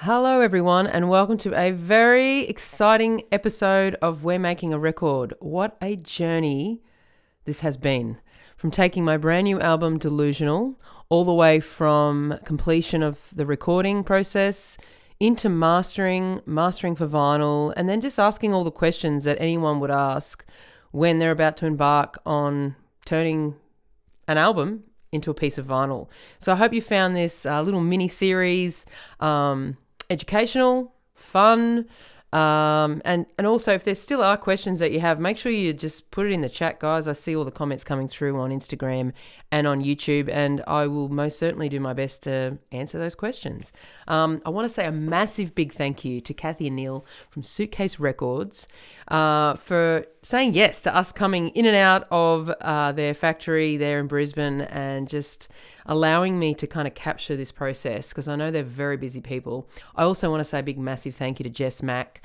Hello everyone and welcome to a very exciting episode of We're Making a Record. What a journey this has been. From taking my brand new album Delusional all the way from completion of the recording process into mastering for vinyl, and then just asking all the questions that anyone would ask when they're about to embark on turning an album into a piece of vinyl. So I hope you found this little mini series educational, fun, and also if there still are questions that you have, make sure you just put it in the chat, guys. I see all the comments coming through on Instagram and on YouTube, and I will most certainly do my best to answer those questions. I want to say a massive big thank you to Kathy and Neil from Suitcase Records for saying yes to us coming in and out of their factory there in Brisbane and just allowing me to kind of capture this process, because I know they're very busy people. I also want to say a big massive thank you to Jess Macc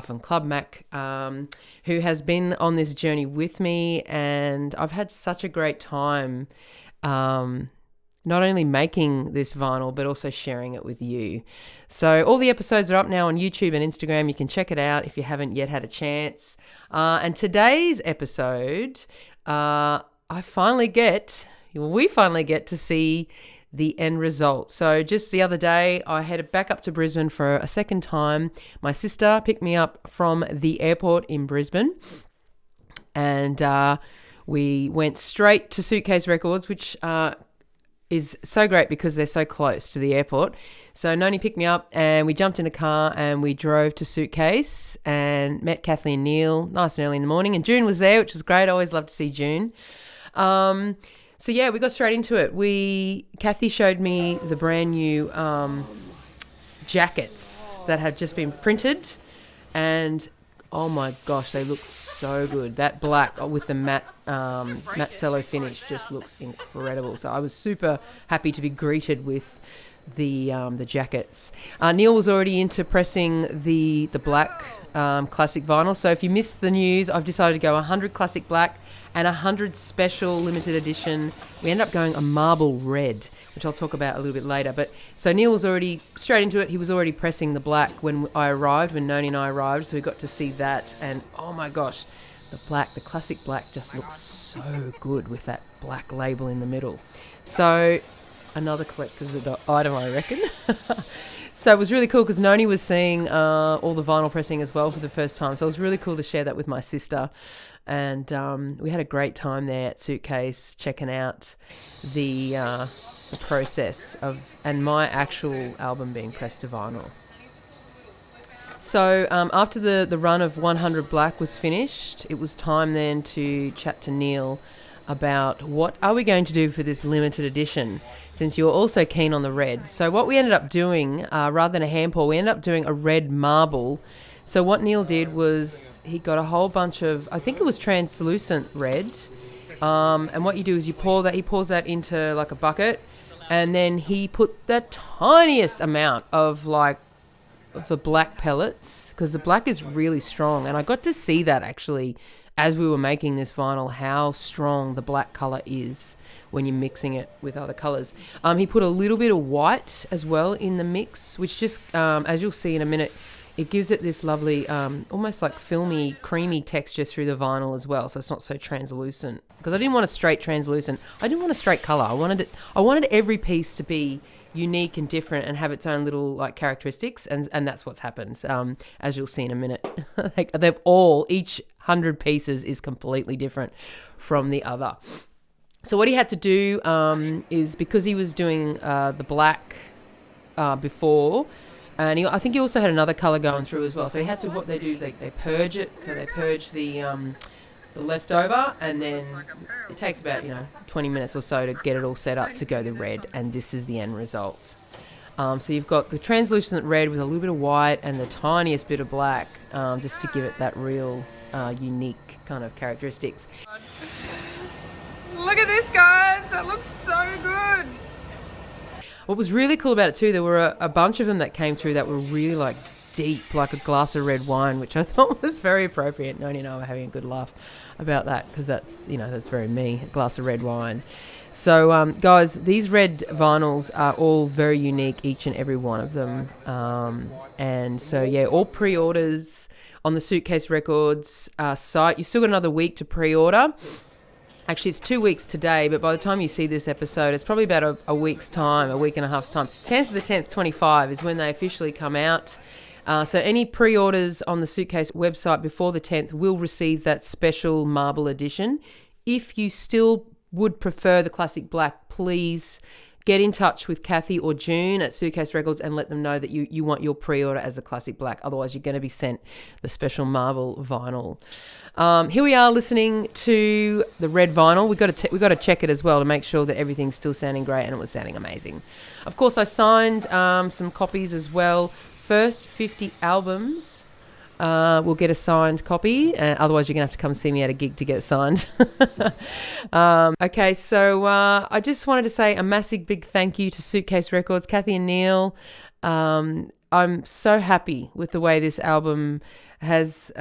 from Club Macc, who has been on this journey with me, and I've had such a great time not only making this vinyl but also sharing it with you. So all the episodes are up now on YouTube and Instagram. You can check it out if you haven't yet had a chance. And today's episode, we finally get to see the end result. So just the other day, I headed back up to Brisbane for a second time. My sister picked me up from the airport in Brisbane, and we went straight to Suitcase Records, which is so great because they're so close to the airport. So Noni picked me up and we jumped in a car and we drove to Suitcase and met Kathy and Neil nice and early in the morning. And June was there, which was great. I always love to see June. So yeah, we got straight into it. Kathy showed me the brand new jackets that have just been printed, and oh my gosh, they look so good. That black with the matte cello finish just looks incredible. So I was super happy to be greeted with the jackets. Neil was already into pressing the black classic vinyl. So if you missed the news, I've decided to go 100 classic black and 100 special limited edition. We ended up going a marble red, which I'll talk about a little bit later. But so Neil was already straight into it. He was already pressing the black when Noni and I arrived. So we got to see that. And oh my gosh, the classic black just looks so good with that black label in the middle. So another collector's item, I reckon. So it was really cool because Noni was seeing all the vinyl pressing as well for the first time. So it was really cool to share that with my sister. And we had a great time there at Suitcase, checking out the process and my actual album being pressed to vinyl. So after the run of 100 Black was finished, it was time then to chat to Neil about what are we going to do for this limited edition, since you're also keen on the red. So what we ended up doing, rather than a hand pour, we ended up doing a red marble. So what Neil did was he got a whole bunch of, I think it was translucent red, and what you do is he pours that into like a bucket, and then he put the tiniest amount of the black pellets, because the black is really strong, and I got to see that actually as we were making this vinyl, how strong the black colour is when you're mixing it with other colours. He put a little bit of white as well in the mix, which just, as you'll see in a minute, it gives it this lovely, almost like filmy, creamy texture through the vinyl as well, so it's not so translucent. Because I didn't want a straight translucent. I didn't want a straight colour. I wanted every piece to be unique and different and have its own little like characteristics, and that's what's happened. As you'll see in a minute, each 100 pieces is completely different from the other. So what he had to do is, because he was doing the black before. And I think he also had another colour going through as well. So what they do is they purge it. So they purge the leftover, and then it takes about 20 minutes or so to get it all set up to go the red. And this is the end result. So you've got the translucent red with a little bit of white and the tiniest bit of black, just to give it that real unique kind of characteristics. Look at this, guys. That looks so good. What was really cool about it too, there were a bunch of them that came through that were really like deep, like a glass of red wine, which I thought was very appropriate. Noni and I were having a good laugh about that, because that's very me, a glass of red wine. So, guys, these red vinyls are all very unique, each and every one of them. And so, yeah, all pre-orders on the Suitcase Records site. You've still got another week to pre-order. Actually, it's 2 weeks today, but by the time you see this episode, it's probably about a week's time, a week and a half's time. 10th of the 10th, 25 is when they officially come out. So any pre-orders on the Suitcase website before the 10th will receive that special marble edition. If you still would prefer the classic black, please get in touch with Kathy or June at Suitcase Records and let them know that you want your pre-order as a classic black. Otherwise, you're going to be sent the special marble vinyl. Here we are listening to the red vinyl. We've got to check it as well to make sure that everything's still sounding great, and it was sounding amazing. Of course, I signed some copies as well. First 50 albums will get a signed copy. Otherwise, you're going to have to come see me at a gig to get it signed. Okay, so I just wanted to say a massive big thank you to Suitcase Records, Kathy and Neil. I'm so happy with the way this album has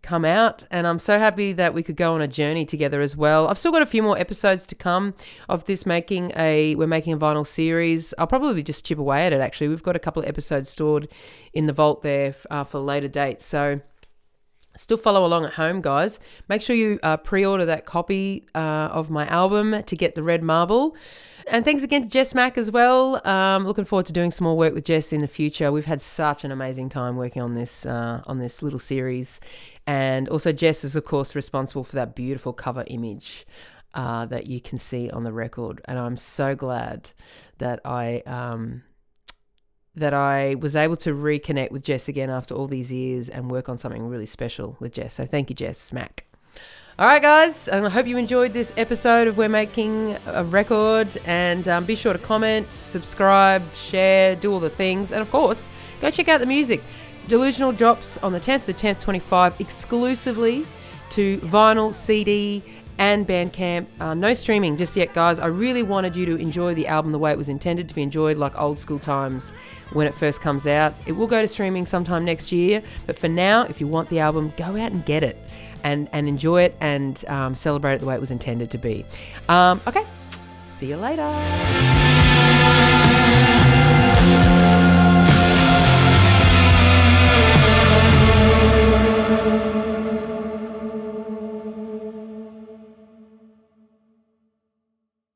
come out, and I'm so happy that we could go on a journey together as well. I've still got a few more episodes to come of this. We're making a vinyl series. I'll probably just chip away at it. Actually, we've got a couple of episodes stored in the vault there for later dates, so still follow along at home, guys. Make sure you pre-order that copy of my album to get the red marble. And thanks again to Jess Macc as well. Looking forward to doing some more work with Jess in the future. We've had such an amazing time working on this little series. And also Jess is, of course, responsible for that beautiful cover image that you can see on the record. And I'm so glad that I was able to reconnect with Jess again after all these years and work on something really special with Jess. So thank you, Jess Macc. All right, guys, I hope you enjoyed this episode of We're Making a Record, and be sure to comment, subscribe, share, do all the things, and of course, go check out the music. Delusional drops on the 10th of the 10th, 25, exclusively to vinyl, CD, and Bandcamp. No streaming just yet, guys. I really wanted you to enjoy the album the way it was intended to be enjoyed, like old school times when it first comes out. It will go to streaming sometime next year, but for now, if you want the album, go out and get it. And enjoy it and celebrate it the way it was intended to be. Okay, see you later.